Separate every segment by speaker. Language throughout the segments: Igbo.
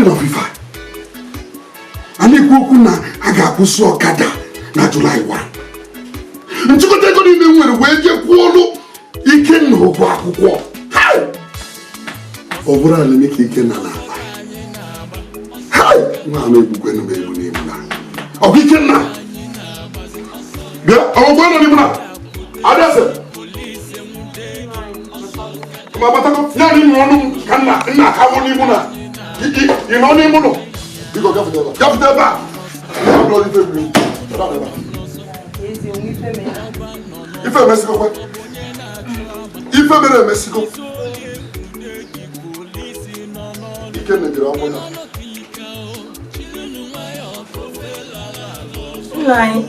Speaker 1: of Ifa. And if you could not, I got to so OKADA, not July 1. And you could take on in the way you follow, you can know what. Over a limit, you can allow. Hi, Mamma, going to be able to. Oh, he cannot. I'm going to live now. I Mama, now you know, can not have any money. You know, any money. You go get the back. If I Mexico, if I in Mexico, you can't get up on that.
Speaker 2: Line.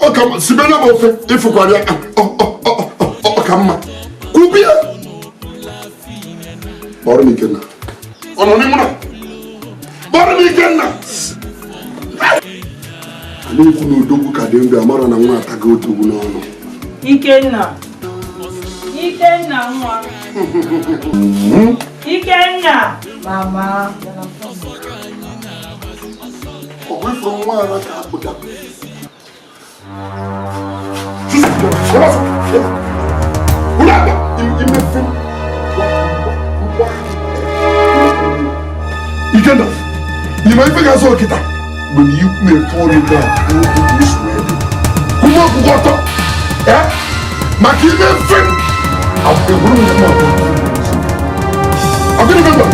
Speaker 1: Okama, Sibena Bofe, if you got Okama. Kubia Bormikena. Ononimuna Bormikena. I don't know Dogu Kadem, the Amara and I go to Guno.
Speaker 2: Ikena, Mama.
Speaker 1: Away from where I can put up. Ikena, you might figure out kita. When you may fall in down, you will be sweating. Come on, water. Eh? Makine friend. I've been running the mouth. I'm going to remember.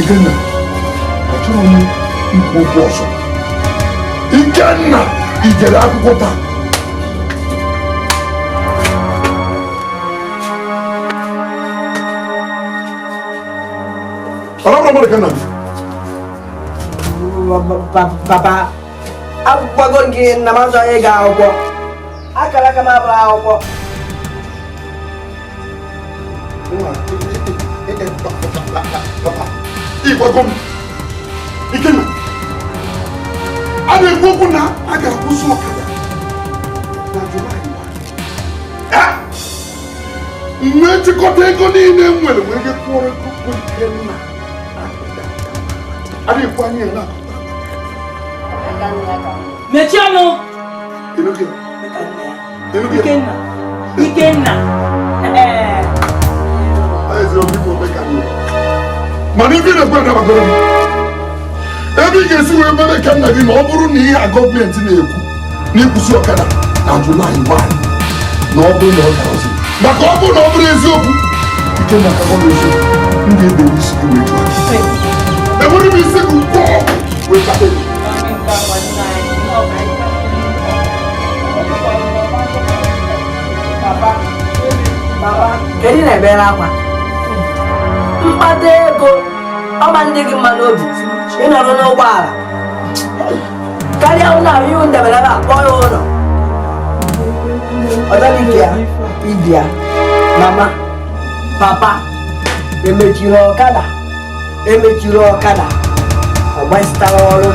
Speaker 1: Ikena, I told you, you will boss. Ikena, Ikena, water.
Speaker 3: Papa, I'm going to get a man to egg out. I can't come out.
Speaker 1: I didn't go now. I got to so OKADA. When you got to go in, when you get for a cook with Kenna. I didn't find you now.
Speaker 2: Metiano. Ikena.
Speaker 1: I said, people make a new. Manifest is going to have a good. Every case we make a kind of in Oburuni, a government in the Nipusu OKADA, and July 1. No, but Obu no is open. You cannot have a new babies in the class. There wouldn't be a single call with that.
Speaker 3: Papa, get in a bell. Mpadego, I'm a digging my lobby. You don't know why. Carry on now, you and the boy. India, Mama, Papa, they make you OKADA. They make you OKADA. A Western world.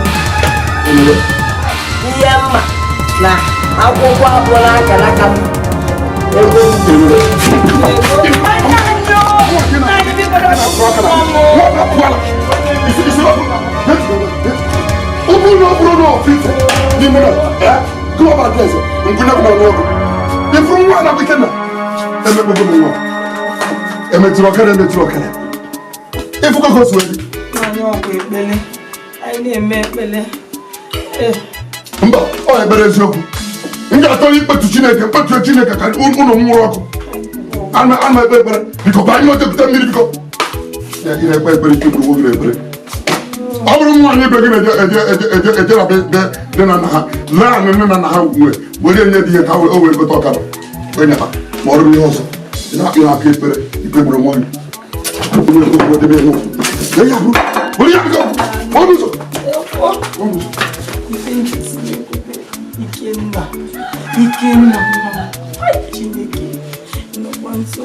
Speaker 3: Yamma, now, I'll go up when I can come.
Speaker 1: Go about this. I'm going to if from one we can if we go to
Speaker 2: I need
Speaker 1: oh, better is you. You got to eat to Chineke, but to Chineke can uno I'm my paper because I know the time because in a paper you could go. Everyone is beginning then how will you always go talk about whenever more than also not in our paper, you can bring one. Where you go? What is it?
Speaker 2: You think it's Ikena. No one so.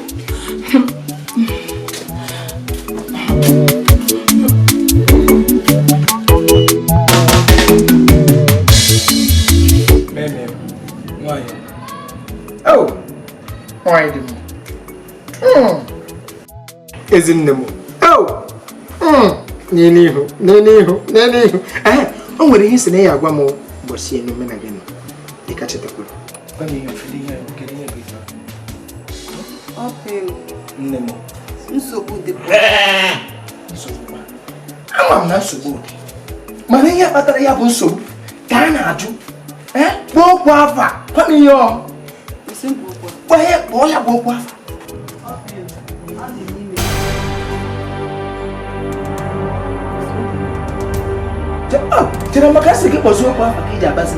Speaker 4: Why? Why do isn't the moon? Oh! Niniho. Oh, what is the name of Guamo? Was seeing the men again. They catch it. When you're feeling getting a bit.
Speaker 2: Okay.
Speaker 4: No.
Speaker 2: So good.
Speaker 4: I'm not so good. Maria Patria Bunso. Canadu. Go guava. Come in your. Why, boy, I go guava. Tira makasi ke bozo kwa fakija basi.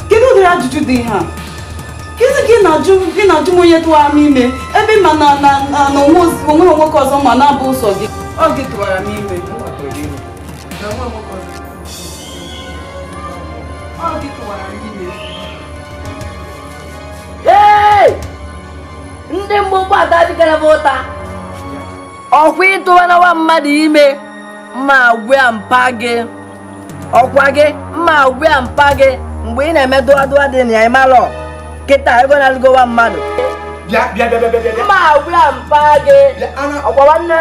Speaker 2: Kino de ajuju de ha. Kizi ki na ju moye to amime. Ebe ma na onwo ko so ma na bu so gi. O gi to amime.
Speaker 3: Hey! Ndị mgbogbo ada dịgara vota ọkwa ịtụwana nwa mmadụ ime mma agwa mpa gị ọkwa gị mma agwa mpa gị mgbe ị na-eme dụadụa dị na ya ịmalụ kịta ego na-alụgo nwa mmadụ mma agwa mpa gị ọkwa nwanne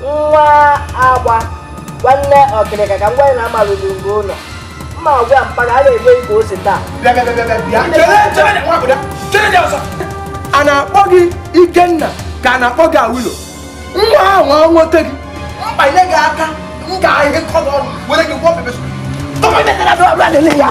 Speaker 3: nwa agba nwanne ọkịrịka ka ngwa na amalụrụ ngo ụlọ mma agwa mpa gị a na-eme ike ose taa
Speaker 4: ana akpọghị Ikenna ka na akpọghị Awilo nwa ahụ nwote gị mkpanye gị aka m ga-ahị kọdọ ọnụ were gị gwọ pepe ya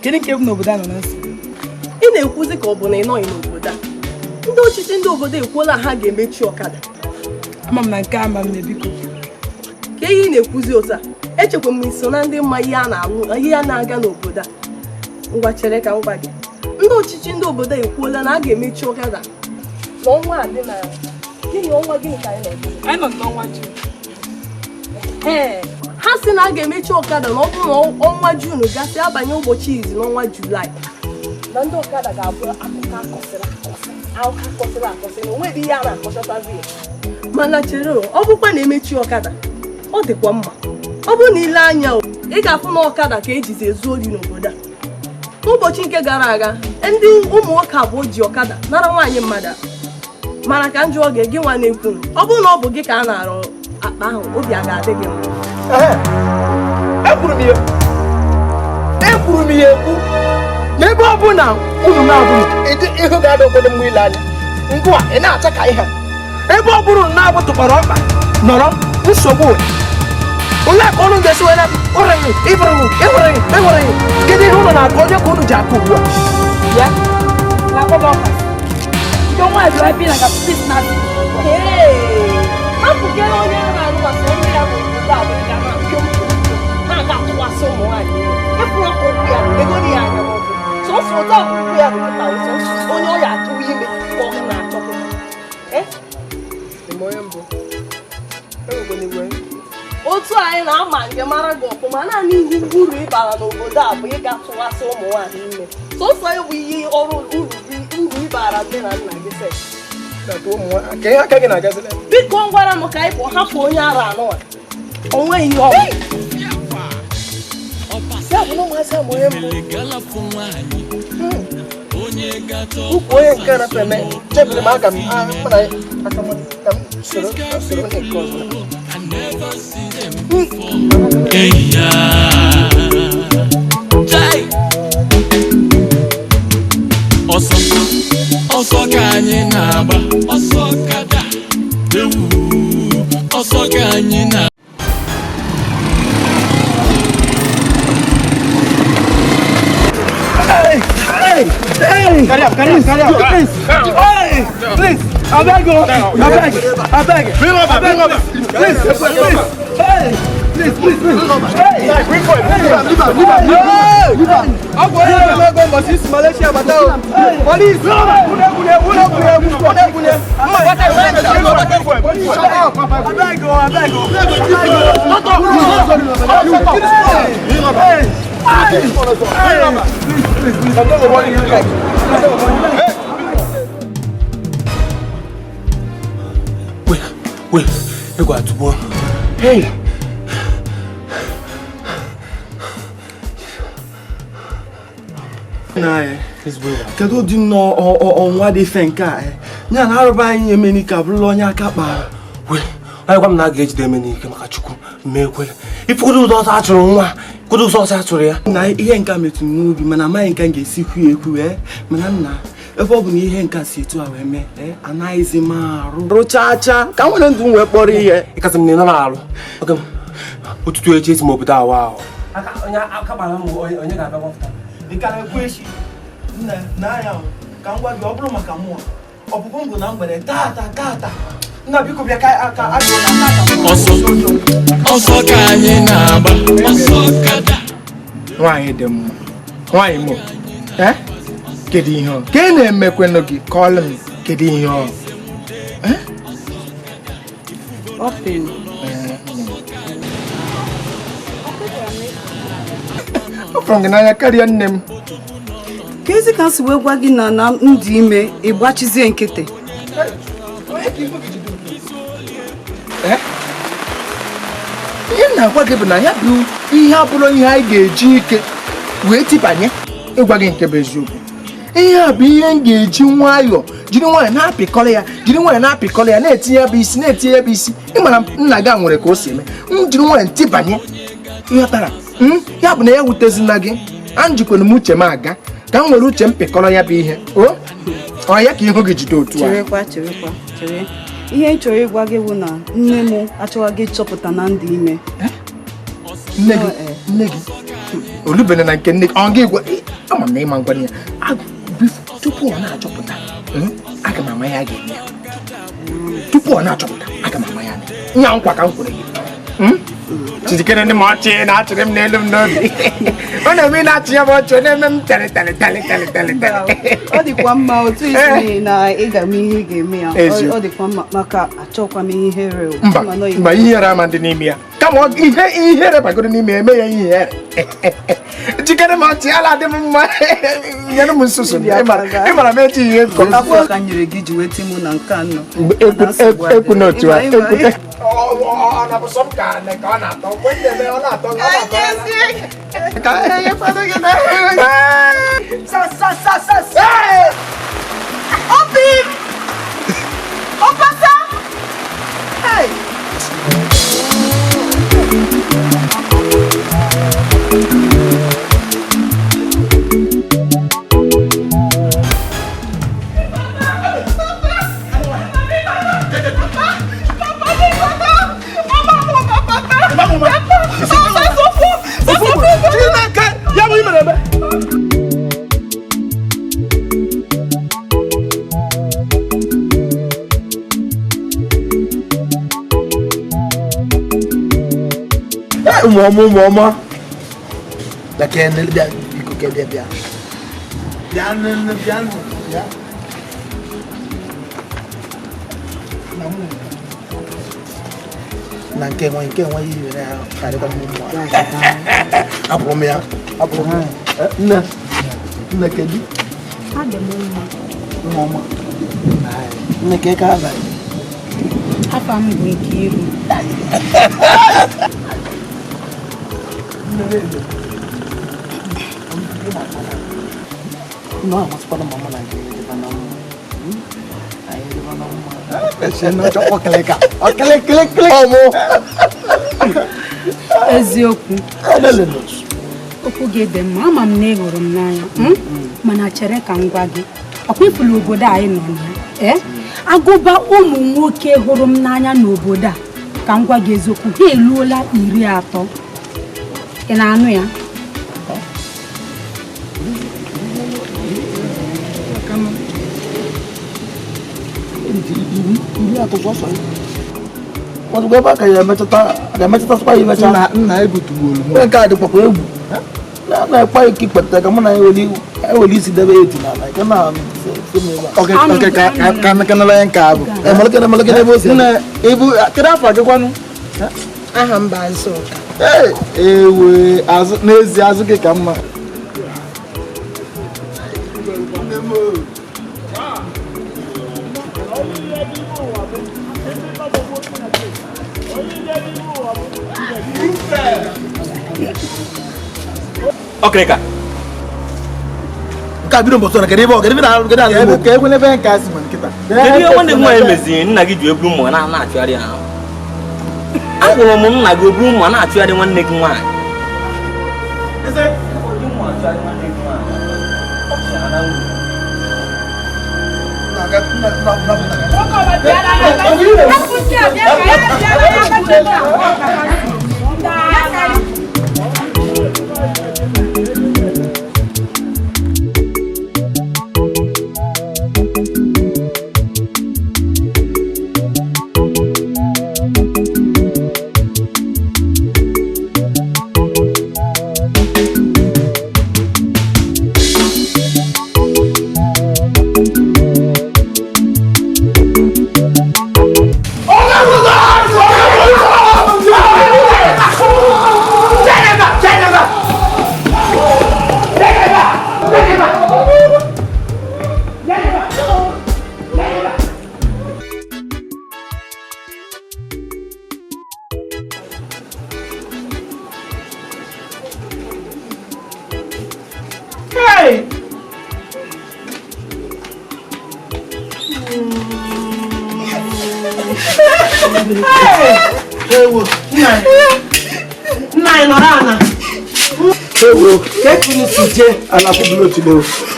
Speaker 2: Kedu nke bụ n'obodo a nọ na nsogbu? Ị na-ekwuzi ka ọ bụ na ị nọghị n'obodo a. Ndị ọchịchị ndị obodo ekwuola ha ga-emechi ọkada. Ama m na nke ama m na-ebiko. Ka ihe ị na-ekwuzi otu a, echekwa m iso na ndị mma ihe a na-arụ, ihe a na-aga n'obodo a. Ngwa chere ka m gwa gị. Ndị ọchịchị ndị obodo ekwuola na a ga-emechi ọkada. N'ọnwa a dị na gịnị ọnwa gịnị ka anyị nọ? Anyị nọ n'ọnwa Jun. Ha si na a ga-emechi ọkada na ọ bụrụ na ọnwa Jun gasị abanye ụbọchị izi n'ọnwa Julaị na ndị ọkada ga-abụ akụkọ akọsịrị na onweghị ihe a na-akọchatazi ya. Mana chere ọ bụkwa na emechi ọkada ọ dịkwa mma. Ọ bụrụ na ile anya ị ga-afụ na ọkada ka ejizi ezu ori n'obodo a. N'ụbọchị nke gara aga ndị ụmụ nwoke abụọ ji ọkada nara nwaanyị mmadụ mana ka njụ oge gị nwa na-ekwu ọ bụrụ na ọ bụ gị ka a na-arụ akpa ahụ obi a ga-adị gị mma.
Speaker 4: Ekwuru m ya ekwu n'ebe ọ bụ na unu na-abụghị ịhụ ga-ada obodo mgbe ile anya ngwa ị na-acha ka ihe ebe ọ bụrụ na abụ tụkpara ọkpa nọrọ nsogbu onye aka ọnụ ga-esi wee na ụrịghị ịhụrịghị kedu ihe ụlọ na-akọ onye ka unu ji aka ugbu a
Speaker 2: ya na-akpọba ọka ndị ọnwa ezuru ebe na kapịtis na apụkere onye a na-arụ maka onye ya bụ ugbu a bụ ga na-aga atụkwasị ụmụ nwaanyị ịpụrụ ọkụ ya ego dị ya anya n'ọbụ sọsọ ụtọ ọkụkụ ya bụ pụta ụsọ onye ọya atụwa ime ka ọ na-achọpụta otu anyị na-ama nke mara gị ọfụma naanị ihe uru ịbara n'obodo a bụ ịga tụwasị ụmụ nwaanyị ime sọsọ ewu ihe ọrụ uru ịbara nne na nna gị sef biko ngwara m ka anyị pụ hapụ onye ara anụ a o nweghị ihe ọ
Speaker 4: ukwu onye nke na-eme chebiri m aka m ka m soro ndị nke ọzọ
Speaker 5: ọsọ ka anyị na-agba ọsọ kada ewu ọsọ ka anyị na
Speaker 4: Carry up, please. Hey, please. I beg you. I beg. Bring over. Please. Hey. Please. Hey. Bring for him. Leave him. I'm going to see Malaysia, but police.
Speaker 6: Wait, you got to go.
Speaker 4: Hey. Kedu dị n'ọnwa dị fe nke a ya na arụba anyị Emenika bụrụla onye aka kpara.
Speaker 6: Anyị gwa m na a ga-ejide Emenike maka Chukwu mekwere. Ifukwudu ụzọ ọsọ achụrụ nwa, kwudu ụzọ ọsọ achụrụ ya.
Speaker 4: Na ihe nka metụrụ n'obi mana amaghị nka ga-esi kwu ekwu mana nna ebe ọ bụ na ihe nka si etu a wee mee anaghịzi m arụ rụchacha ka m nwere ndụ m wee kpọrọ ihe
Speaker 6: ịkasị m na ị nọ na-arụ ụtụtụ echi esi m obodo awa ahụ onye aka gbara m onye ga-abịa gbapụta
Speaker 4: dịka na-ekwu echi n'anya ka m gwa gị ọ bụrụ maka mmụọ ọpụpụ m bụ na mgbede tata nna biko bịa ka aka adịghị na tata
Speaker 5: ọsọ ka anyị na-agba ọsọ OKADA
Speaker 4: nwaanyị dị mma nwaanyị mụ kedu ihe ọ ka ị na-emekwenụ gị kọọlụ m kedu ihe ọ ọ fọrọ gị n'anya karịa nne m
Speaker 7: ka ezi ka si wee gwa gị na m dị ime ịgbachizie nkịtị
Speaker 4: ihe m na-agwa gị bụ na ya bụ ihe abụrụ ihe anyị ga-eji ike wee tibanye ịgwa gị nke bụ eziokwu ihe a bụ ihe m ga-eji nwayọọ jiri nwayọọ na-apịkọrọ ya na-etinye ya bụ isi ịmara nna gị nwere ka o si eme m jiri nwayọọ ntibanye ihe tara ya bụ na ya wutezina gị anjikwana m uche m aga ka m nwere uche m pịkọrọ ya bụ ihe ọ ya ka ihu gị jide otu a
Speaker 7: chere ihe m chọrọ ịgwa gị bụ na nne m achọghị gị chọpụta na ndị ime
Speaker 4: nne gị olubere na nke nne gị ọ ga-egwa ama m na ịma ngwa ya tupu ọ na-achọpụta aga m ama ya ga-eme ya tupu ọ na-achọpụta aga m ama ya nya nkwa ka m kwere gị jijikere ndị ma ọchị na-achịrị m n'elu m n'obi ọ na-eme na-achị ya bụ ọchị ọ na-eme m tele
Speaker 7: ọ dịkwa mma otu isi na ị ga-eme ihe ị ga-eme ya ọ dịkwa mma maka achọkwa m ihere
Speaker 4: mba ihere ama dị n'ime ya kama ihere bagoro n'ime ya eme ya ihere jikere m ọchị ala dị m mma nyere m nsusu ịmara m eji ihe
Speaker 7: akwụkwọ ka nyere gị ji weta mụ na nke anọ
Speaker 4: ekwu n'otu a Mama. La canne di coquet di abbiamo. Piano. Nanke mo yi na kare ba mu. Apromia. Na kedi.
Speaker 7: Ade
Speaker 4: Mama. Na ke ka ba.
Speaker 7: Apa m bụ Nkiru.
Speaker 4: No, mas para mama lagi di mana? Ayo di mana mama? Pesen aja klik. Omo.
Speaker 8: Eziokwu. Okwu gị dị mma ama m na ị hụrụ m n'anya mana chere ka m gwa gị ọkwa ifulu obodo anyị nọ na agụba ụmụ nwoke hụrụ m n'anya n'obodo a ka m gwa gị eziokwu ha eluola 30. Ị na-anụ ya?
Speaker 4: Ini atau sosok. Waktu berapa kayak macam apa yang macam? Nah, ibu tu bolu. Mereka ada apa ibu? Nah, apa yang kita kamu nak oli si dah begitu nak. Karena Oke, karena lain kabu. Malah ibu sih. Nah, ibu kenapa ke kamu?
Speaker 7: Ahamba so.
Speaker 4: We nezi azuke kama.
Speaker 6: Oke kak.
Speaker 4: Kak bilang bosona kene kayak punya pengen kasih man kita.
Speaker 6: Jadi yang mana mau mesin lagi jual belum mana nak cari apa? Aku ngomong lagi belum mana cari mana nek mana? Ese, aku cuma cari mana nek mana?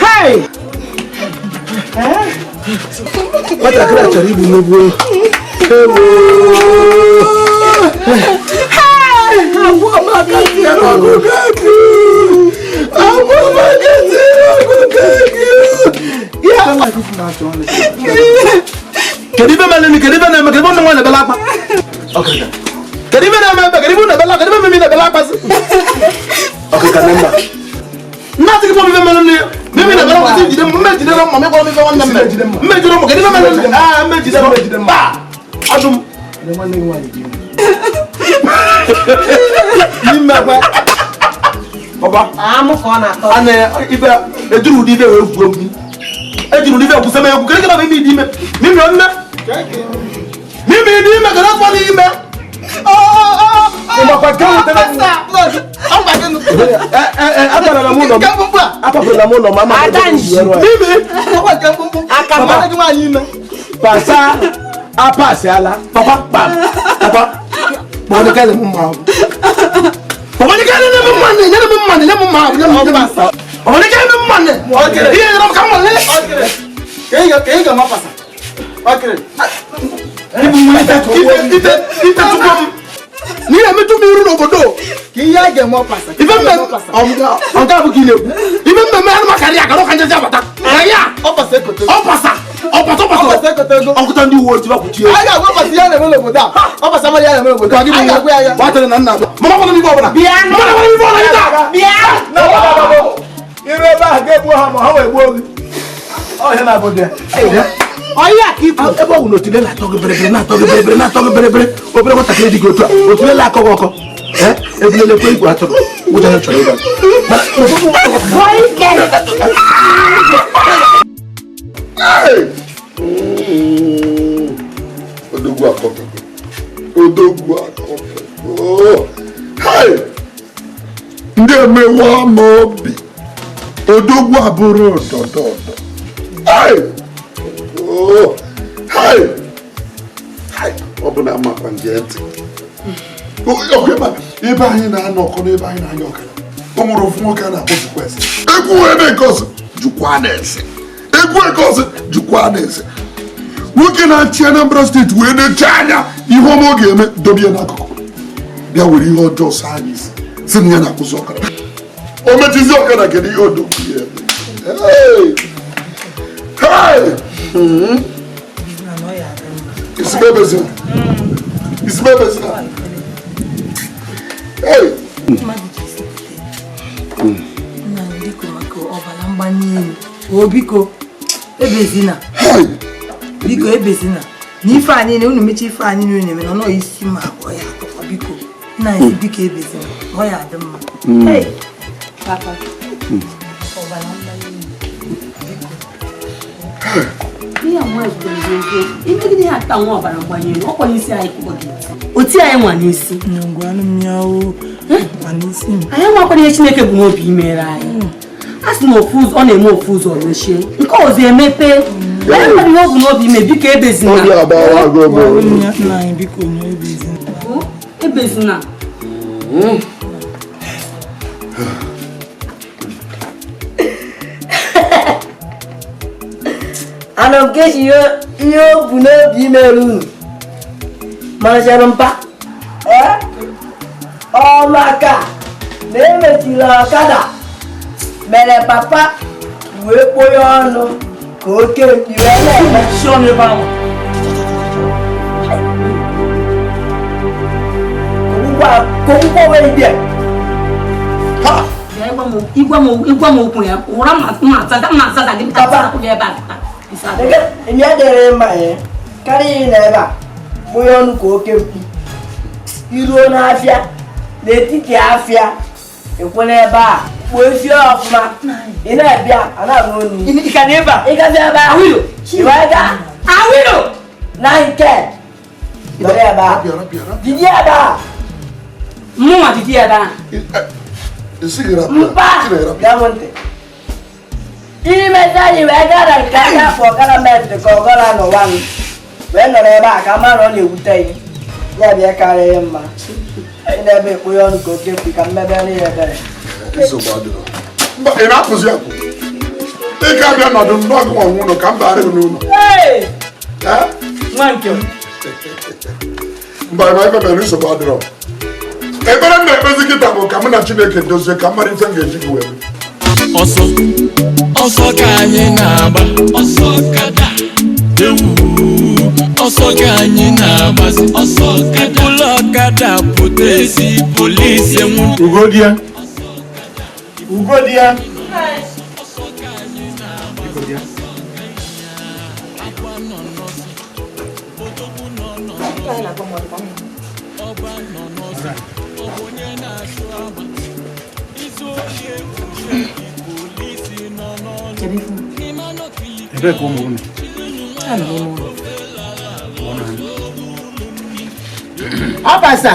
Speaker 4: Hey! What a great terrible noble. Nothing for me, maybe the girl was in the moment, the mamma, pasa apa siala papa papa mau kali mama papa ni kali mama ni mama oh ni kali mama oke dia ram kamu le kayak enggak pasa oke ibu itu cukup ni ame tu miru no bodo kiya ge mo pasa ibe onga bugile ibe me ma kari akaro kanje jabata ya Okuta ndi wo tiba kuchie. Aya go pasi ya na melo boda. O pasa ma ya na melo boda. Aya go ya. Wa tele na nna. Mama ko ni go boda. Bia. Mama ko ni go boda. Bia. Na baba. Ire ba ge bo ha mo ha we bo. O ya na boda. Oya kipu. Ebo uno tile la toge bere. O bere ko takle di go to. O tile la kokoko. Ebile le ko iku atoro. O ja na chole ba. Odogwu akọkọ. Oh, hey! Ndị emewa ma obi. Odogwu abụrụ ọdọdọ. Hey! Oh, hey! Hey! Ọ bụ na amakwa nje ntị. Oge ma ebe anyị na-anọkọ n'ebe anyị na-anya ọkara. O nwere ofu nwoke a na-akpọ Jukwese. Egwu ebe nke ọzọ jukwa na-ese. Jukwa na-ese. Nwoke na-achị Anambra steeti wee na-eche anya ihe ọma ọ ga-eme dobie n'akụkụ. Bịa were ihe ọjọọ saa anyị isi. Si na ya na-akwụsị ọkara. O mechizi ọkara kedu ihe odogwu ya.
Speaker 1: It's baby. It's baby. Hey.
Speaker 9: Biko ebezina. Biko ebezina. Ni fa ani ne unu mechi fa ani ne ne me no isi ma boya to biko. Na isi biko ebezina. Boya dem. Hey. Papa. Ni amwa ezeze. Imegide ya ta won obara gbanye. Okwo ni isi ayi kubo gi. Oti ayi nwa ni isi. Ngwa anu miawo. Anisi. Ayi nwa ko ni Chineke bu obi imere ayi. As no fools on a more fools on the share. Because they may pay. Everybody knows no be maybe a business.
Speaker 1: Yeah, about go bro.
Speaker 9: Nine because no business. A business.
Speaker 3: And I'm getting you no be maroon. Manjarampa. Oh my God. Name it OKADA. Mere papa, we poyono, koke piwele.
Speaker 9: Shone ba.
Speaker 3: Kuwa we dia. Ha.
Speaker 9: Igwa mo kun ya. Ora ma za di papa ku ya ba. Isa.
Speaker 3: Emi adere ma e. Kari na ba. Poyono koke pi. Iro na afia. Letiti afia. Ekwele ba. Where's your man? In a beer, and I know you can never. You can never. I will. She right there. I will. Now you can. Did you ever?
Speaker 9: Mama, did you ever?
Speaker 1: The cigarette.
Speaker 3: Yamonte. You may tell you, I got a car for caramel to go on no one. When the back, I'm on you would tell you. Yeah, be a carry him. And then we all go give you come never near.
Speaker 1: So bad. But in that position, they can't be another dog one who come back.
Speaker 3: Hey!
Speaker 9: Thank you.
Speaker 1: By my baby, so bad. Everyone never get up. Come on, Chineke, does the camera engage you?
Speaker 5: Also, Kanyinaba, also Kada, also Kanyinaba, also Kada, Potesi, police, and
Speaker 1: Ugodia.
Speaker 4: Ugodia.
Speaker 10: Ebe ko mo ni.
Speaker 3: Opasa.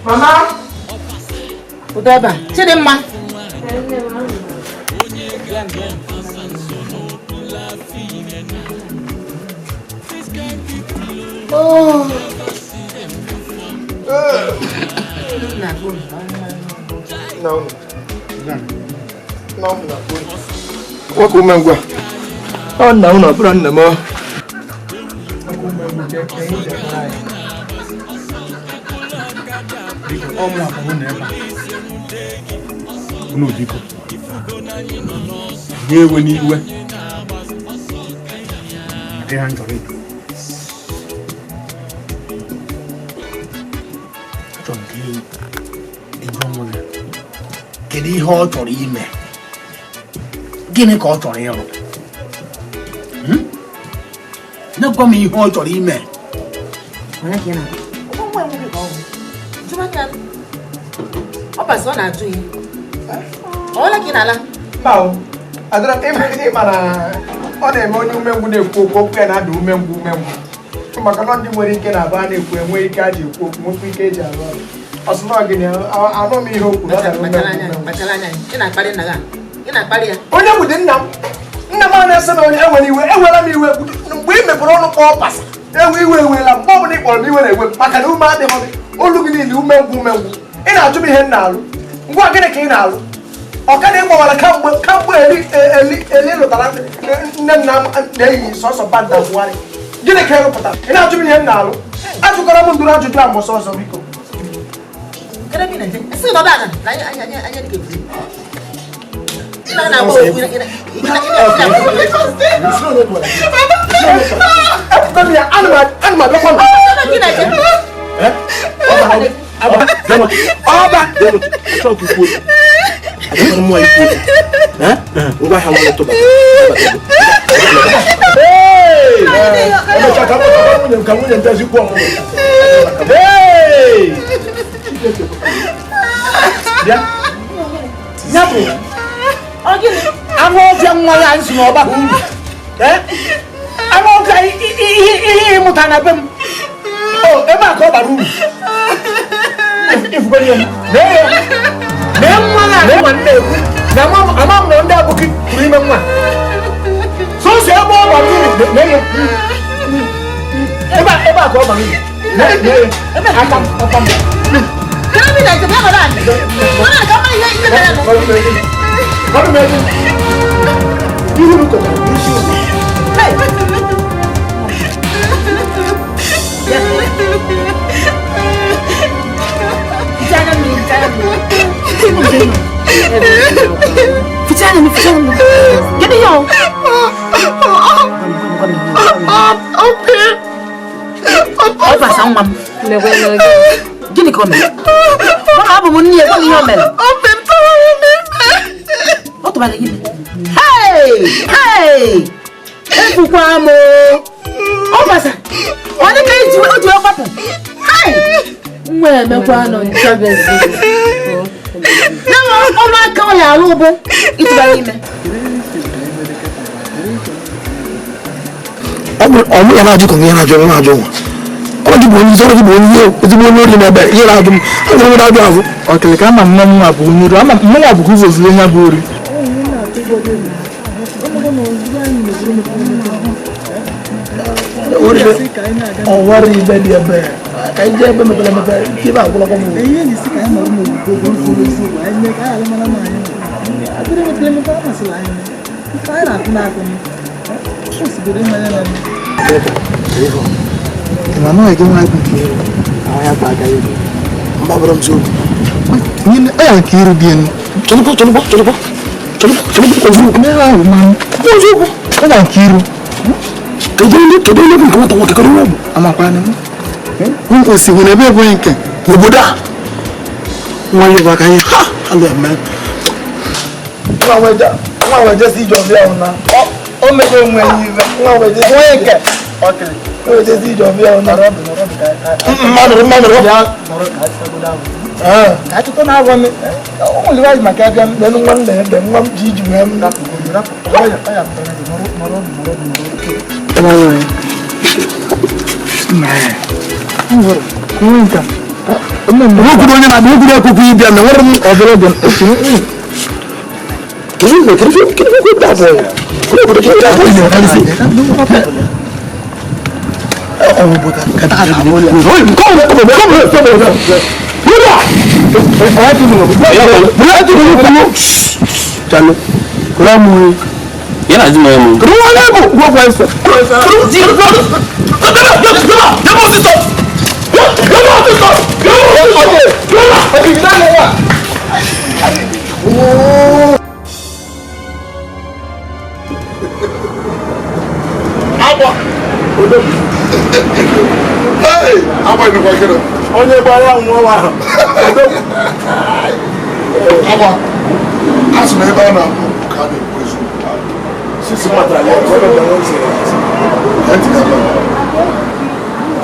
Speaker 3: Mama. Udaba. Chidimma. Oh.
Speaker 1: No. What woman go? Oh no, no, brand no more.
Speaker 10: No diko. Ye we ni we. Ade han jore. John Lee. Ejo mo le. Kedi ho jore ime. Gini ko jore yo. Na kwa mi ho jore ime.
Speaker 3: Wala kina. Ko mo mo ko. Juma kan. Opasa na atu yi. Hola kinala.
Speaker 4: Bao. Adra embe mana ona eme onye umengwu na-ekwu okwu ya na-ada umengwu. Maka na ndị nwere ike na-aba na-ekwu enwe ike aji ekwu okwu nwekwu ike eji arụ ọrụ. Ọsụnọ gịnị anọ m ihe okwu onye gwude nna m a na-ese na onye enwere iwe ewela m iwe mgbe ị mepụrụ ọnụ kpọọ pasa ewe iwe ewela mgbe ọbụla ị kpọrọ m iwe na-ewe maka na ume adịghị olu gị niile umengwu ị na-ajụ m ihe m na-alụ ngwa gịnị ka ị na-alụ ọkada ịgbawara kamgbe eli lụtara nne m na-eyi sọsọ banda Buhari gịnị ka ị rụpụtara ị na-ajụ m ihe m na-alụ ajụkọrọ m ndụrụ ajụjụ a mbọsọ ọzọ biko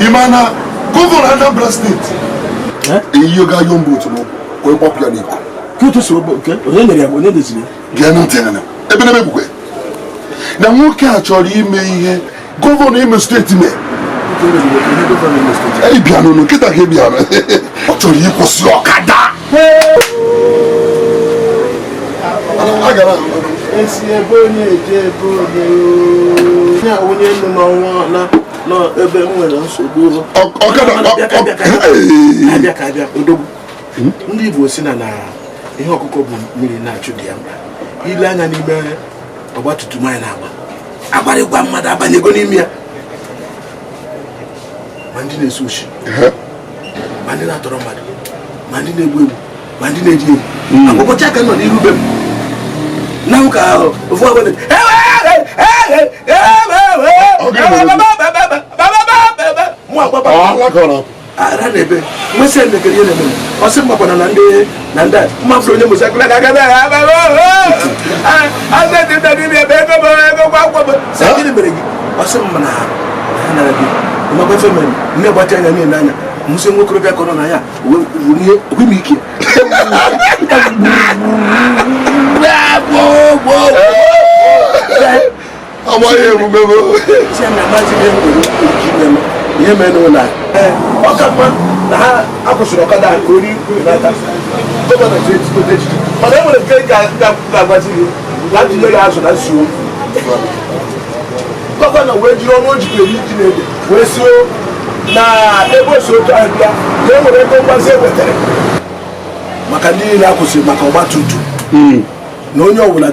Speaker 1: Imana governor Anambra State. You got your boat no. We pop your niko.
Speaker 10: Kutu so okay. Onye ya onye desiri.
Speaker 1: Dia no tena. Ebe na mebukwe. Na nwoke a chọrọ ime ihe governor Imo State me. Ei biano no kita ke biano. O chọrọ ikwụsị ọkada. Agara.
Speaker 10: Esi ebe onye eje ebe onye. Ya onye nnu n'ọnwa na no ebe nwere nsogbu
Speaker 1: ọkada
Speaker 10: abịa ka abịa odogwu ndị Igbo si na ihe ọkụkọ bụ mmiri na-achụ dị ya mkpa ile anya n'ime ọgbatumtum anyị na-agba agbarịgwa mmadụ abanyego n'ime ya ma ndị na-esu oshi ma ndị na-atọrọ mmadụ ma ndị na-egbu egbu ma ndị na-eji egwu akwụkwọcha aka nọ n'ihu be m na who can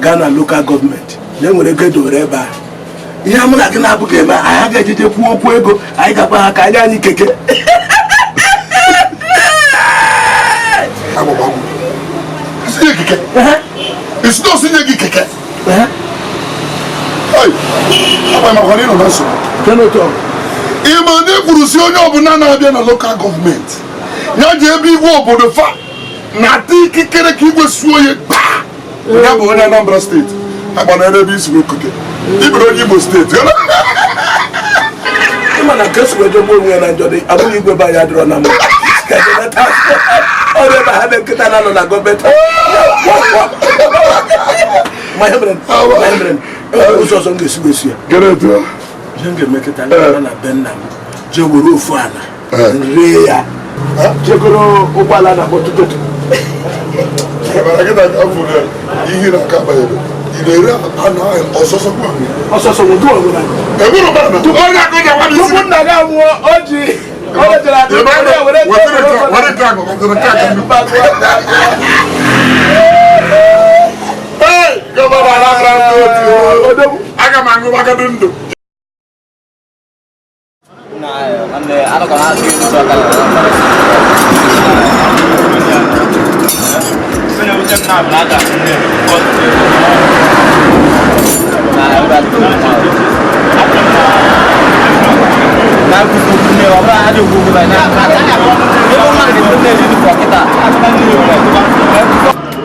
Speaker 10: Ghana local government. Then we get to Reba. I'm not going to get my I get it a poor ego. I got my Kayani keke.
Speaker 1: It's not Sinaki keke. Hey, I'm a Horino Nasso.
Speaker 10: Cannot talk.
Speaker 1: Imane Kurusiono Banana in a local government. Not the big war for the fact. Nati kikere kiwe suye. We have one number state. I'm on another piece of cooking. Even on Igbo state.
Speaker 10: I'm on a guess where the moon and Johnny. I don't go by Adrona. I never had a Kitana on a go better. My husband, was also on this year.
Speaker 1: Get it to
Speaker 10: Jungle make it a Benham. Joguru Fana. Rea. Jogoro Obalana. I get that up for them. You hear that come by it. You know, and also some money. Also, some would do it. A little better. To go back on the one that I want, Oji. What hey, come on, I got my go.
Speaker 6: I don't ask you to talk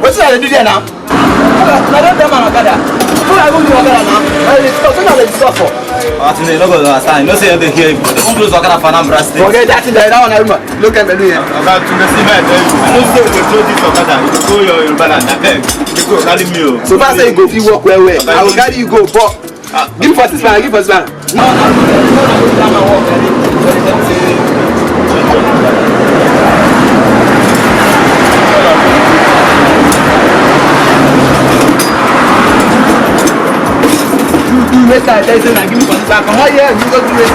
Speaker 6: what's that do there now? I don't know OKADA. Who are going to OKADA now? It's not for. I don't understand. No say they hear. They won't close OKADA for Anambra State. Forget that. That one I remember. Look at me. About to the cement. I don't say they close this OKADA. You go your balance. You go carry me. So far say you go if you walk where I will carry you go. But give us this man. Give us man. No. Give me some back. Come on, yeah, you go do it.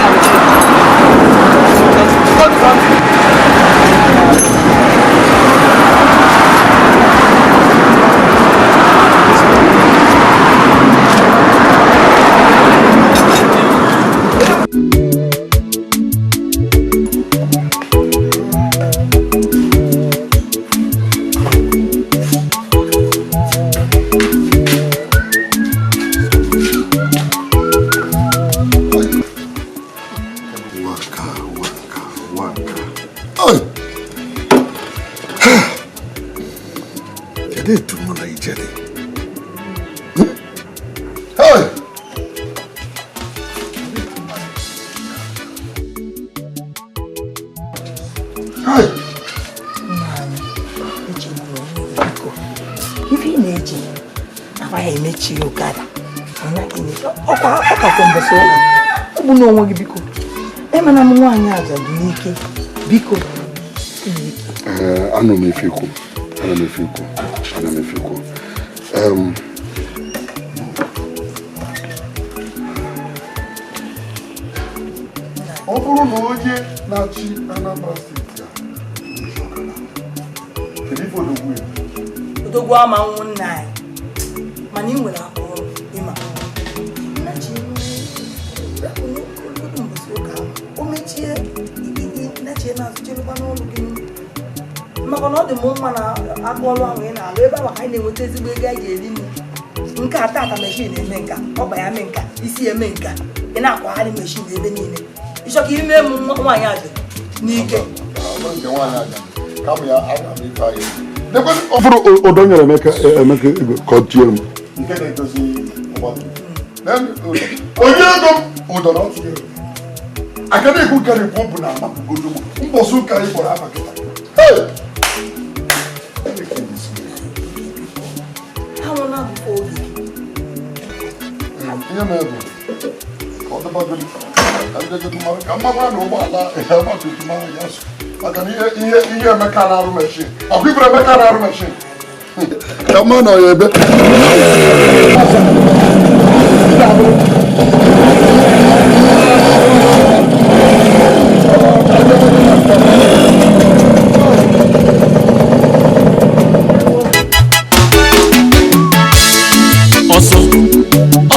Speaker 2: nke a tata machine eme nka ọkpa ya mee nka isi eme nka ị na-akwagharị machine ebe niile ịchọ ka ime m nwaanyị ajụ n'ike
Speaker 1: ọ bụrụ ụdọ nyere Emeka ka ọ tie m onye ego m ụdọ na ọtụ akada ekwu karịkwu bụ na amagodo mbọsị ụka ị kpọrọ afa kịta ihe mere bụ ka ọ dịbagodi ka mmanụ na ụgbọala ọgbatumtum ahụ ya so maka na ihe Emeka na-arụ meshin ọkwa ibere Emeka na-arụ meshin ka mma na ya ebe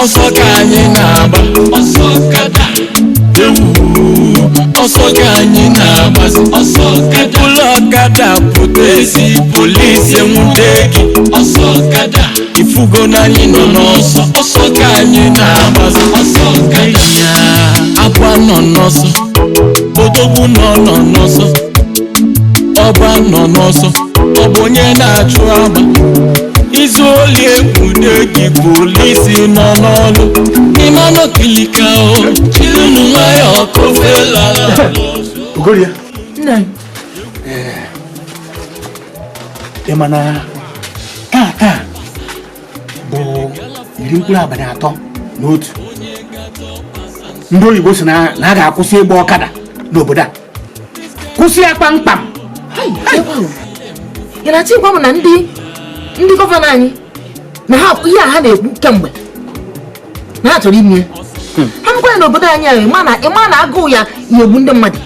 Speaker 5: ọsọ ka anyị na-agba ọsọ ọkada ọsọ ka anyị na-agbazi ọsọ ọkada ụlọ ọkada pụta ezi polisi enwude gị ọsọ ọkada ifugo na anyị nọ n'ọsọ ọsọ ka anyị na-agbazi ọsọ ọkada ya agwa nọ n'ọsọ odogwu nọ n'ọsọ ọba nọ n'ọsọ ọ bụ onye na-achụ agba izu oli egwude gị polisi nọ n'ọlụ n'ime anọ kilika o chilunu nwayọ kofela
Speaker 10: Ugoria
Speaker 3: nna
Speaker 10: ị ma na taa bụ iri mkpụrụ abalị 3 n'otu ndị oyibo si na a ga-akwụsị ịgba ọkada n'obodo a kwụsị ya kpamkpam
Speaker 3: ị na-achọ ịgwa m na ndị gọvanọ anyị na ha ihe a ha na-ekwu kemgbe na ha chọrọ ime ha mkwa ya n'obodo anyị ahụ ịma na agụụ ya na-egbu ndị mmadụ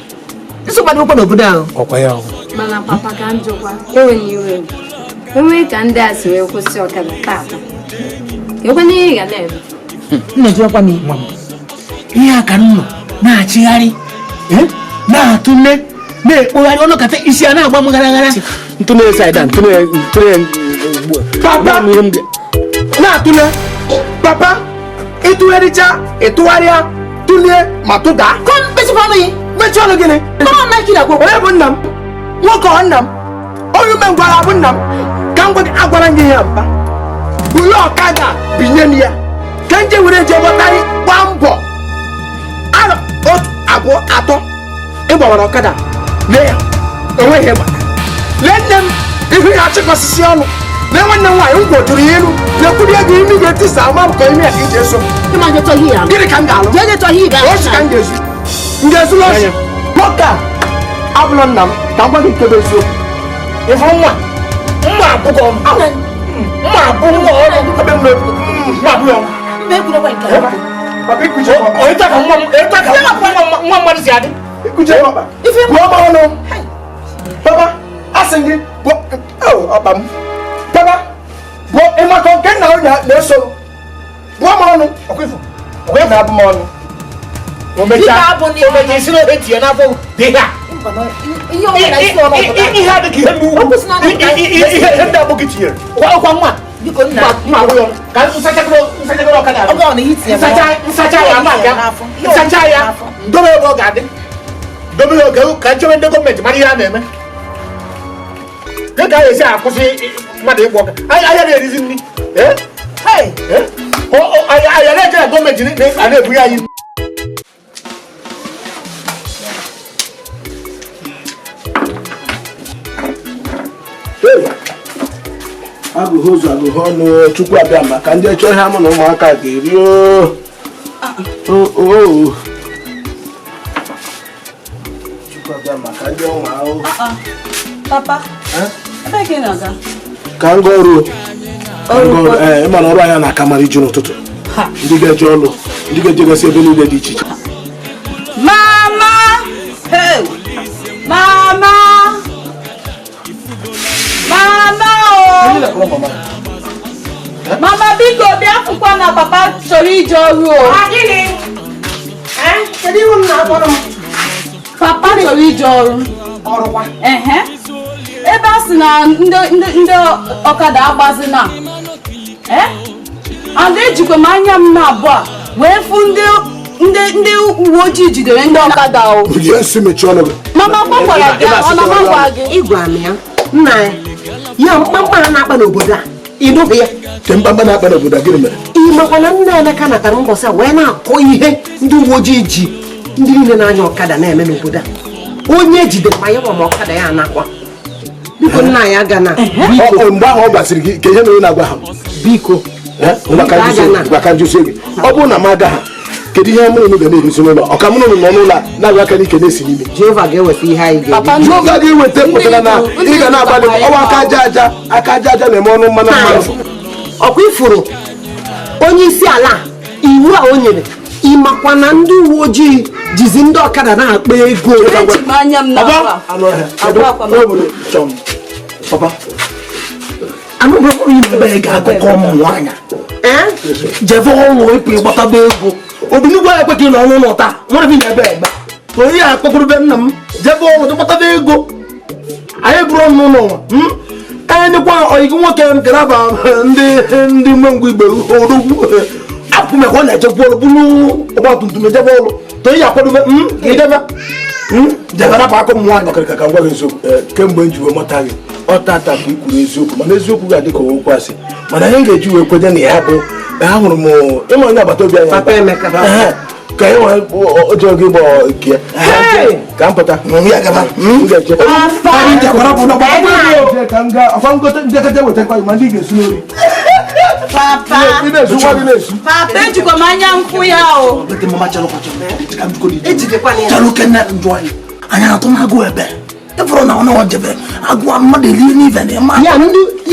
Speaker 3: nsogbu ụkwa n'obodo ahụ
Speaker 10: ọkwa ya
Speaker 11: mana papa ka njọkwa enweghị iwe enweghị ka ndị a si wee kwụsị ọkada tata ekwe n'ihe ị ga na-eme
Speaker 3: nnejụọkwa m
Speaker 10: ihe a ka m nọ na-achịgharị na-atụle na-ekpogharị ọnụ kata isi a na-agba m gara ntụnye saịda ntụnye papa na-atụle papa ịtụgharịcha ịtụgharịa tụlie ma tụda mechie ọnụ gịnị onye bụ nna m nwoke ọ nna m onye ume ngwara bụ nna m ka m agwara nye ya mba ụlọ ọkada binye m ya ka nje were je gbọtarị gba mbọ arọ 1 2 3 ịgbawara ọkada lee ya enweghị ịgba lee nne m ihu ya achịkọsịsị ọnụ lee nwanne m nwaanyị m gwojuru ya elu na-ekwuri ego imi ga-etisa ama m ka ime ya ka iji eso gịnị ka m ga-alụ ochi ka m ga-ezu m ga-ezu n'ochi nwoke a abụla nna m ka m gwa gị nkebe eziokwu ịhụ nwa mma abụghọ mma abụ nwa ọrụ ebe m mma abụghị nwa mmadụ si adị ikuche papa gbuo m ọnụ papa asị gị ọkpa m papa gbuo ịmaka nke nna onye na-eso gbuo m ọnụ ọkwefu na-abụ m ọnụ omecha isi n'oge tinye n'afọ dị ha ihe adịghị ihe n'ugwu ihe ndị abụ gị tinyere ọkwa nwa mma agwụghị ka nsachagoro ọkada nsacha ya dobe ebe ọ ga-adị dobe ya oge ka nchebe ndị gọọmenti mara ihe a na-eme dị ka a ga-esi akwụsị mmadụ ịgba ọka ahịa na-erizi nri ahịa na-eje na gọọmenti a na-ebunye anyị agụghị ụzọ agụghị ọnụ chukwu abịa maka ndị chọọ ihe amụ na ụmụaka ga-eri chukwu abịa maka ndị ọnwa ahụ
Speaker 7: papa ebe ka ị na-aga
Speaker 10: ka m gaa ọrụ ịma na ọrụ anya na-aka mara iju n'ụtụtụ ndị ga-eje ọrụ ndị ga-ejegasị ebe niile dị iche iche
Speaker 7: mama mama mama biko bịa akwụkwọ na papa chọrọ ije ọrụ papa chọrọ ije ọrụ ebe a sị na ndị ọkada agbazi na Ada ejikwa m anya m na-abụọ wee fụ ndị uwe ojii jidere ndị ọkada o. Mama gbakwara gị, ọ na magwa gị.
Speaker 4: Ịgwa m ya, nna ya mkpamkpa na-akpa n'obodo a, ịnụghị ya.
Speaker 10: Mkpamkpa na-akpa n'obodo a gịnị mere?
Speaker 4: Ị makwana nna Emeka natara mbọsị a wee na-akọ ihe ndị uwe ojii ji ndị niile na-anya ọkada na-eme n'obodo a. Onye jidere ma ya nwa ma ọkada ya anakwa. Biko nna ya ga na
Speaker 10: mgbe ahụ ọ gwasịrị gị ka ihe mere na-agwa ha biko gwaka njụsi gị ọ bụrụ na m aga ha kedu ihe mụrụ unu ga na-eruzi n'ụlọ ọka mụrụ unu nọ n'ụlọ na-agwa aka n'ike na-esi n'ime
Speaker 4: Jehova ga-eweta ihe anyị ga-eji
Speaker 10: Jehova ga-eweta pụtara na ị ga na-agbalị ọwa aka aja aja na-eme ọnụ mmanụ mmanụ
Speaker 4: ọkwa ifuru onye isi ala iwu a o nyere ịmakwa na ndị uwe ojii jizi ndị ọkada na-akpa ego
Speaker 10: anụrụ ime ga-agụkọ ụmụ nwaanyị jeve ọnwụ ịpụ ịgbọtaba ego obinigwe ya ekwe gị na ọnwụ nọ taa nwere bi na-ebe egbe onye ya akpọkwurube nna m jebe ọnwụ dịgbọtaba ego anyị bụrụ ọnụ n'ụwa anyị dịkwa ọyịgị nwoke gara aba ndị mmengwu igbe orogwu apụmekwa ọ na-echekwa ọrụ bụrụ ọgbatumtum ejebe ọrụ to ya akwadobe ijebe jegarapụ aka ụmụ nwaanyị ọkarịka ka ngwa gị eziokwu kemgbe m ji wee mata gị ọ tata ka i kwuru eziokwu mana eziokwu ga-adị ka okwu asị mana anyị ga-eji wee kwenye na ya bụ ahụrụ m ịma onye agbata obi anyị ka anyị nwere oje oge ịgba nke ka m pụta
Speaker 7: Papa ejikwa m anya nkwụ ya o.
Speaker 10: anyị atụ na-agụ ebe ịfụrụ na ọ na-ojebe agụwa mmadụ elie n'ive na ịma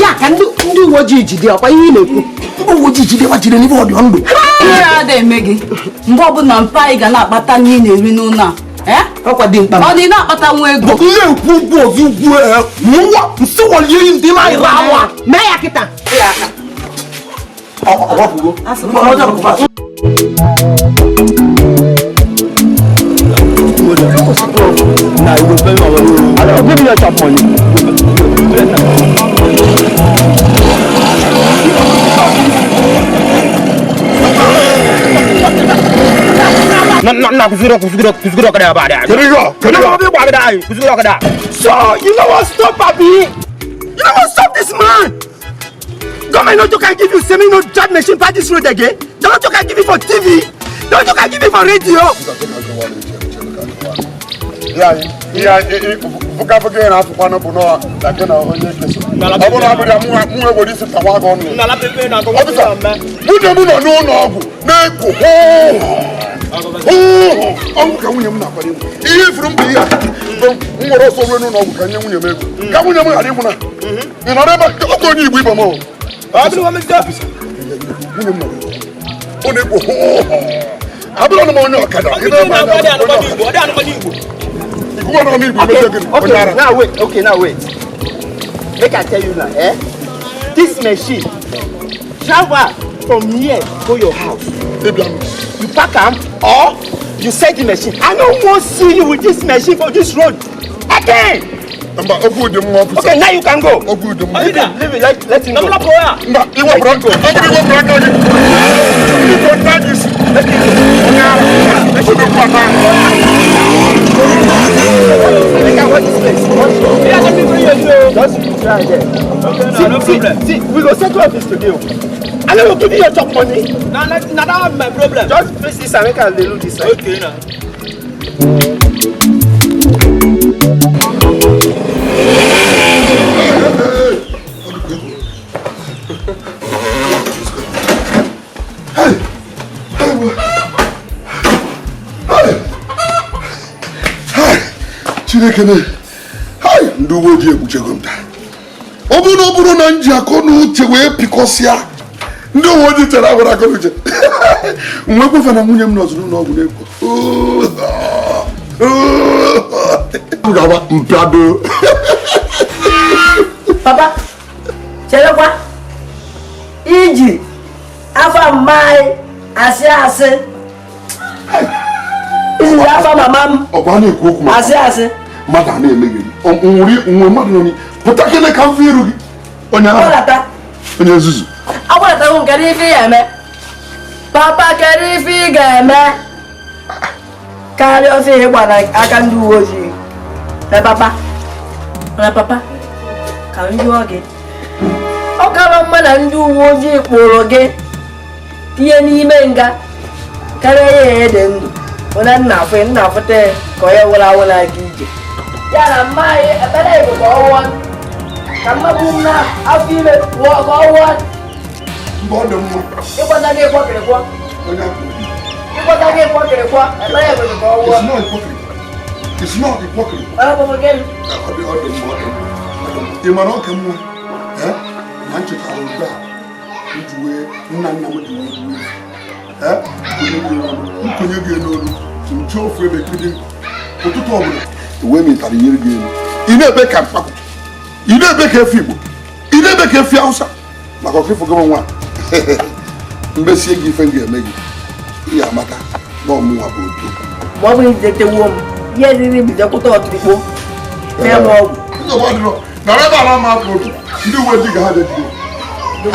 Speaker 4: ya ka ndị uwe ojii jide ọkwa ihe ị na-ekwu
Speaker 10: ndị uwe ojii jide gbachiri n'ife ọdị ndụ
Speaker 7: Ihe ada eme gị mgbe ọbụla mpa anyị ga na-akpata nri na-eri n'ụlọ a ọkwa dị mkpa ọ dị na-akpata nwa ego
Speaker 10: na-ekwu ugwu ozi ugwu nwa nsị walie ndị na-ayịra awa
Speaker 4: mee ya kịta
Speaker 6: Nah, it will pay my money. I'll give you your top money. Kusuro kada ba da. Kusuro kada.
Speaker 10: So, you know what? Stop, Papi. You know what? Stop this man. Government not can give you semi no job machine by this road again. Don't you can give it for TV. Don't you can give it for radio.
Speaker 1: Buka na afọ na bụ no da ke na onye kesi. Ọ bụrụ abụrụ mụ ewere isi tawa gị ọnụ.
Speaker 6: Nala pepe na to.
Speaker 1: Ọbịsa, nwunye m nọ n'ụlọ ọgwụ na-ekwu ọgwụ ka nwunye m na-akwado egwu. Ihe ifuru m bụ ihe a m nwere ọsọ ruo n'ụlọ ọgwụ ka nye nwunye m ego. Ka nwunye m ghara ịnwụ na ị nọrọ ebe ọkụ onye Igbo ibe m o. Nwunye m nọ ọ na-ekwu abụrụ na m onye ọkada.
Speaker 6: Okay, now wait. Make I tell you now, this machine travel from here to your house. You pack them or you set the machine. I don't want to see you with this machine for this road again. Okay, now you can go. Leave it. Let him go. Just try there. See, we go settle up this today. And I will give you your chop money. Now that's my problem. Just face this and make a little this side. Okay, now.
Speaker 1: Chineke ne ndị uwe ojii egbuchego m taa ọ bụrụ na nji akọ na uche wee pịkọsịa ndị uwe ojii tere agwara akọ n'uche nwe kwefe na nwunye m nọzụrụ n'ọgwụ na-ekwo gaba mpịado
Speaker 3: Papa cherekwa iji afa mmai asị iji afa mama m
Speaker 1: ọkwa na-ekwu okwu
Speaker 3: asị
Speaker 1: mmadụ a na-emeghị nwe mmadụ nọ pụta kene ka mfe iru gị onye nzuzu
Speaker 3: agwara nke n'ife ya eme Papa kedu ife ị ga-eme karịa ọsọ ihe gbara aka ndị uwe ojii? Papa ka m jụọ gị, ọ kara mma na ndị uwe ojii kpụrụ gị tinye n'ime nga karịa ya ede ndụ onye nna afụta ka onye wụrụ awụ na-aga ije ya na mma anyị ekpere Igbo ka ọ wụọ ka mmagbu m na afọ ime wụọ ka ọ wụọ ịkwata gị kwọkịrịkwọ ekpere Igbo ka ọ wụọ.
Speaker 1: It's not hypocrisy. The Moroccan one, Manchester, nna m dị nkwenye ga-elu nche ofu ebe kiri ụtụtụ ọbụla uwe metara ihe ga-elu ị na-ebe ka mkpakọ ị na-ebe ka efi Igbo ị na-ebe ka efi Hausa maka ọkịfụ gị nwa mbesie gị ife m ga-eme gị ihe amata na ọmụnwa bụ otu
Speaker 3: ma ọ bụrụ idetewo m ihe riri bidokwụta ọtụrụkpo na-eme ọgwụ
Speaker 1: nara ebe ala ma afọ otu ndị uwe ojii ga ha dejide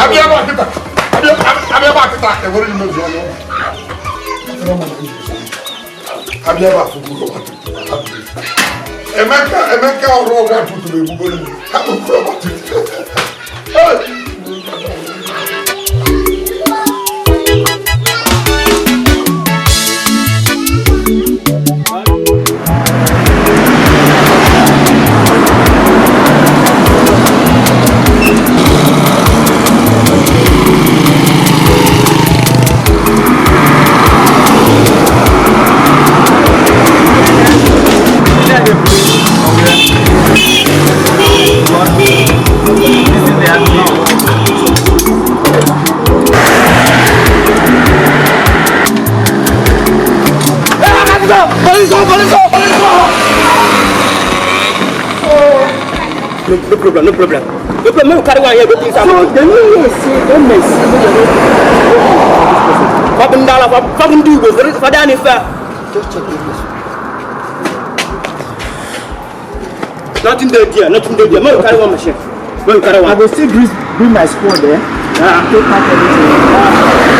Speaker 1: abịa ebe akịta ewere imezu ọnụ abịa ebe afọ Emeka ọrụ ọgwa tụtụrụ egbugoro ha kpụkọrọ ọgbatụtụ
Speaker 4: No problem. You carry one here, go things out. So the new say don't mess. Fucking do go for that if just check this. Nothing there. Man, you carry one machine. Man, you carry one. I will still bring my squad there. Yeah. Take back everything.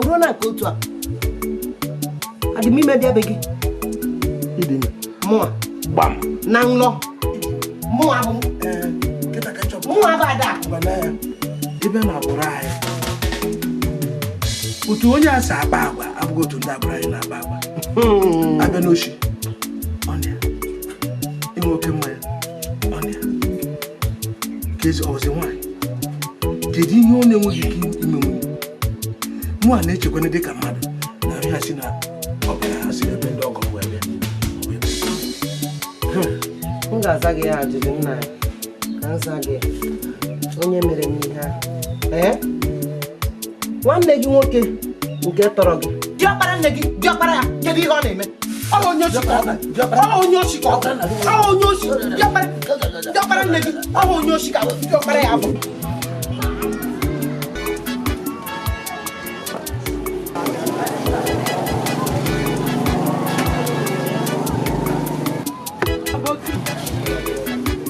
Speaker 4: ruo na nke otu a adị m ime bịa be gị mụa
Speaker 10: gbam
Speaker 4: na nlọ mụa bụ mụa bụ ada
Speaker 10: ebe na-abụrụ anyị otu onye a si akpa agwa abụghị otu ndị agbụrụ anyị na-akpa agwa abịa n'oshi ọnịa ịnwe oke mmanya ọnịa ka ezi ọzi nwaanyị kedu ihe ọ na-enweghị ike ime nwunye mụ a na-echekwana dịka mmadụ na nri ha si na ọbara ha si ebe ndị ọgọ wee bịa
Speaker 4: m ga-aza gị ya ajụjụ nna ya ka nza gị onye mere m ihe ahụ nwanne gị nwoke nke tọrọ gị diọkpara nne gị diọkpara ya kedu ihe ọ na-eme ọ onye ochi ka ọ bụ onye ochi ka ọ bụ onye ochi diọkpara nne gị ọ bụ onye ochi ka diọkpara ya bụ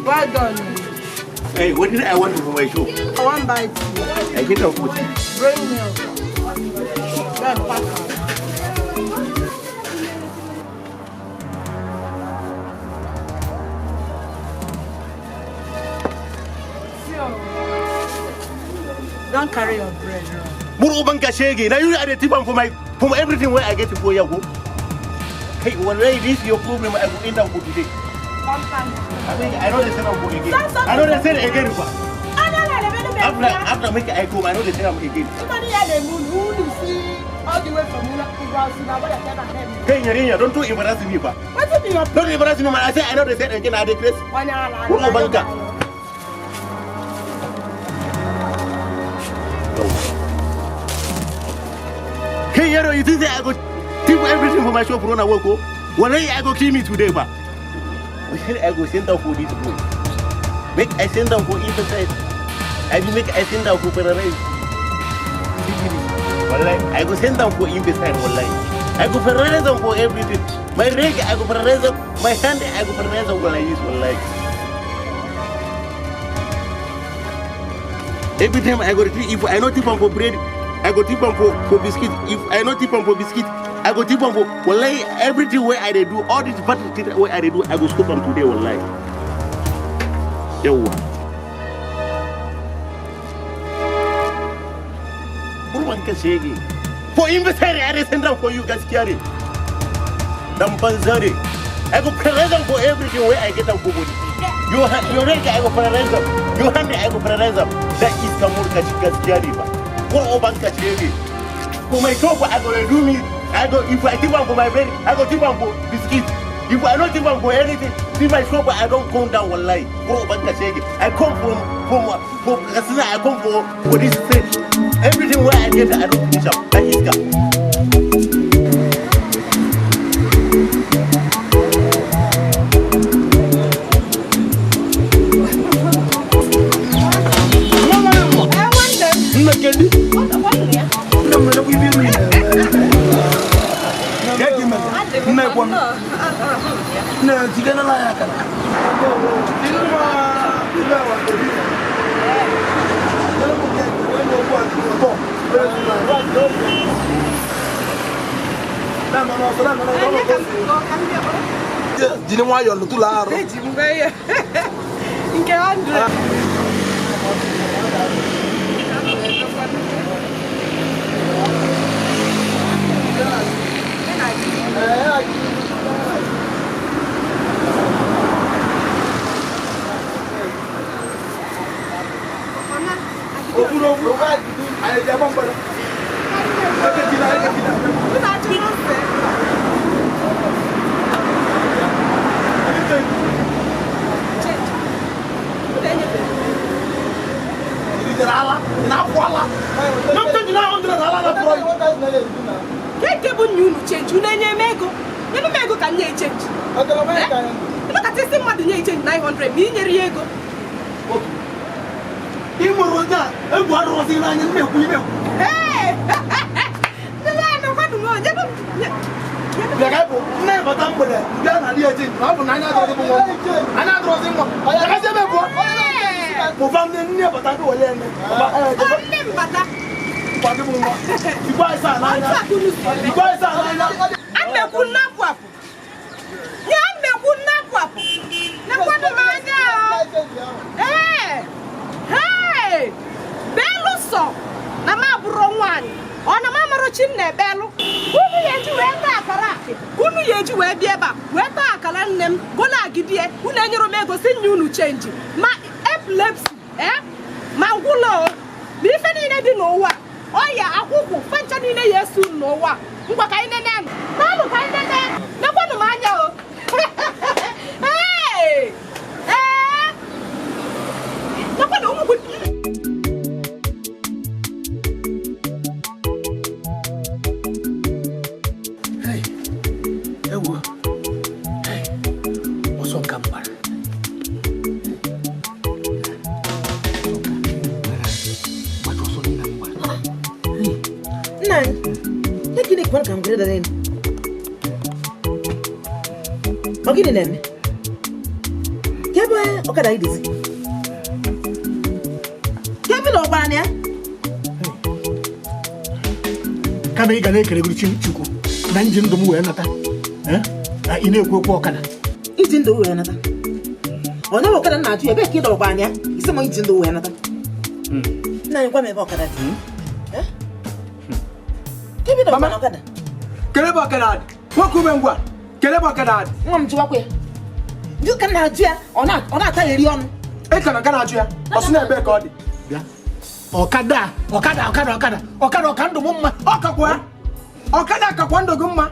Speaker 2: Well done.
Speaker 12: Hey, what did I want for my show?
Speaker 2: I want bite.
Speaker 12: I get off with it.
Speaker 2: Bring milk. Then pack her. Don't carry your bread wrong.
Speaker 12: Muru banka shege. Now you are the tip from everything where I get to go ya go. Hey, one day this your problem I will end up with today. I know they said I'm going again. I know they said again. After making I come, I know they said I'm again.
Speaker 2: Somebody had a moon who you see all the way from Mula to Brownsville.
Speaker 12: Hey, Nyarinya, don't embarrass me, pa.
Speaker 2: What's it your
Speaker 12: Don't embarrass me, man. I said I know they said again. I declare. Muru banka. Hey, you think I go keep everything for my shop run away? One day I go kill me today, pa. I go send down for this boy. Make I send down for emphasize. I will make I send down for penalize. I go send down for emphasize. I go penalize them for everything. My leg, I go penalize them. My hand, I go penalize them like this. Every time I go to if I not tip them for bread, I go tip them for biscuit. If I not tip them for biscuit, I go tip them for wallahi everything where I do, all these bad things where I do, I go scoop them today wallahi. Yawa. Burwan ka shege. For investary I send them for you guys carry. Dam banzare. I go present them for everything where I get them for body. You ready I go present them. You hand I go present them. That is kamur ka guys carry ba. Ko oban ka shege. For my shop I go do me. I go if I tip on for my bread, I go tip on for biscuit. If I don't tip on for anything, see my shop I don't come down one line. Go back to shake it. I come from Kasina, I come for this thing. Everything where I get I don't finish up. That is God.
Speaker 10: No, you gonna lie. Didn't want you to lie.
Speaker 2: change ma epilepsy ma ngulo mi fe ni ne di no wa oya akuku fancha ni ne yesu no wa ngwa kai ne ne na lu kai ne ne na kwanu ma anya o hey na kwanu mu
Speaker 4: hey ewo hey oso kamba
Speaker 9: Kwan kam greda den. Ogini neme. Kebe okada idizi. Kebe lo gwa ne?
Speaker 4: Kana iga na ekere guri chuku. Na nji ndo mu we nata. Ina ekwu okwu okada.
Speaker 9: Iji ndo we nata. Onye okada na aju ebe ki do gwa ne? Ise mo iji ndo we nata. Na nkwa me okada di. Kebe do gwa okada.
Speaker 4: Keleba okada. Woku mengwa. Keleba okada.
Speaker 9: Ngam ji wakwe. Ndu kan na aju ya, ona ata eri onu.
Speaker 4: E kana kana aju ya. Osu na ebe ka odi. Bia. Okada okando mumma. Okakwa. Okada akakwa ndo gumma.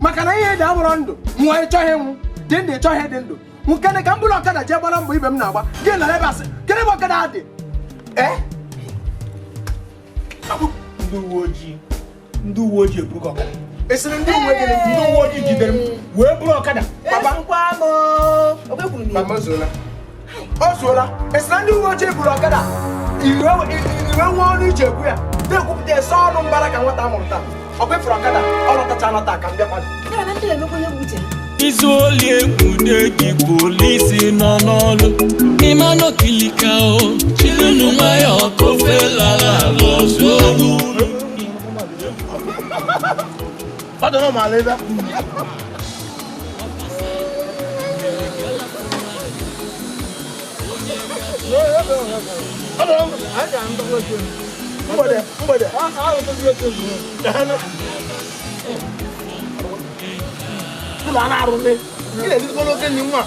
Speaker 4: Maka na ihe dị abụrụ ndụ. Mwa echohe mu. Dende echohe dị ndụ. Mukene ka mbulu okada je gbara mbọ ibe m na-agba. Gị na ebe asị. Keleba okada dị. Ndị uwe ojii eburu okada. Esiri ndị uwe ojii jidere m wee buru okada. Papa Zola. O Zola. Esiri ndị uwe ojii eburu okada. Iwe nwa ọnụ ije ekwu ya. Na-ekwupụta ese ọnụ mbara ka nwata amụrụ taa. Ọ kwefuru okada. Ọ lọtacha nata ka m bịa kwadụ.
Speaker 5: Izu oli egwude gị polisi nọ n'ọlụ ịmanụ kilika o chilunu nwayọ kofe lala lọzuolu
Speaker 4: Ọ dị n'ụmụ ebe. Mgbede. Kula na arunde. Ile di ko loke ni nwa.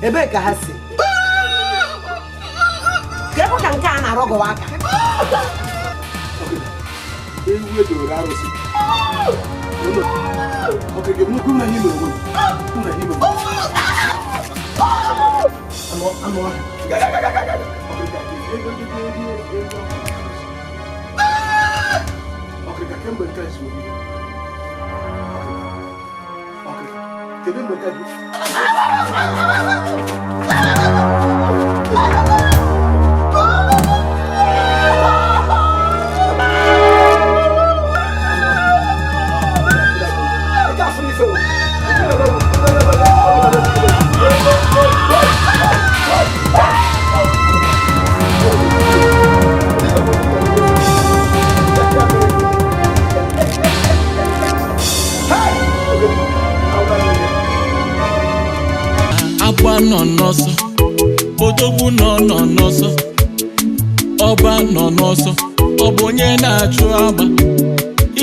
Speaker 9: Ebe ka ha si. Kebo kan ka na rogo waka.
Speaker 4: Ewu edo raro si. Okay, ge mu kuna hilo go. Kuna hilo. Amo. Ga. Okay, ka kembe ka si. Okay.
Speaker 5: Akwa nọ n'ọsọ, odogwu nọ n'ọsọ, ọba nọ n'ọsọ, ọ bụ onye na-achụ agba.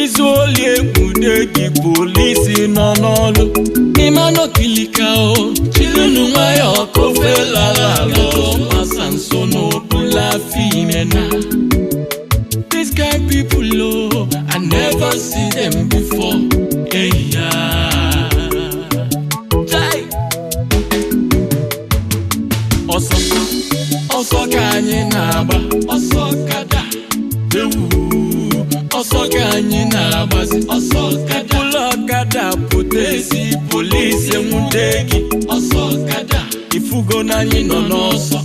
Speaker 5: Izu oli egwude gị polisi nọ n'ọlụ. Ịmanụ kilika o, chilunu nwayọ kofe lara lọ, masa nso n'obula fime na. These kind people oh, I never see them before. Hey, yeah. Ọsọ ka anyị na-agba, ọsọ kada ewu, ọsọ ka anyị na-agbazi, ọsọ kada ụlọ ọkada pụtezi polisi enwude gị, ọsọ kada ifugo na anyị nọ n'ọsọ.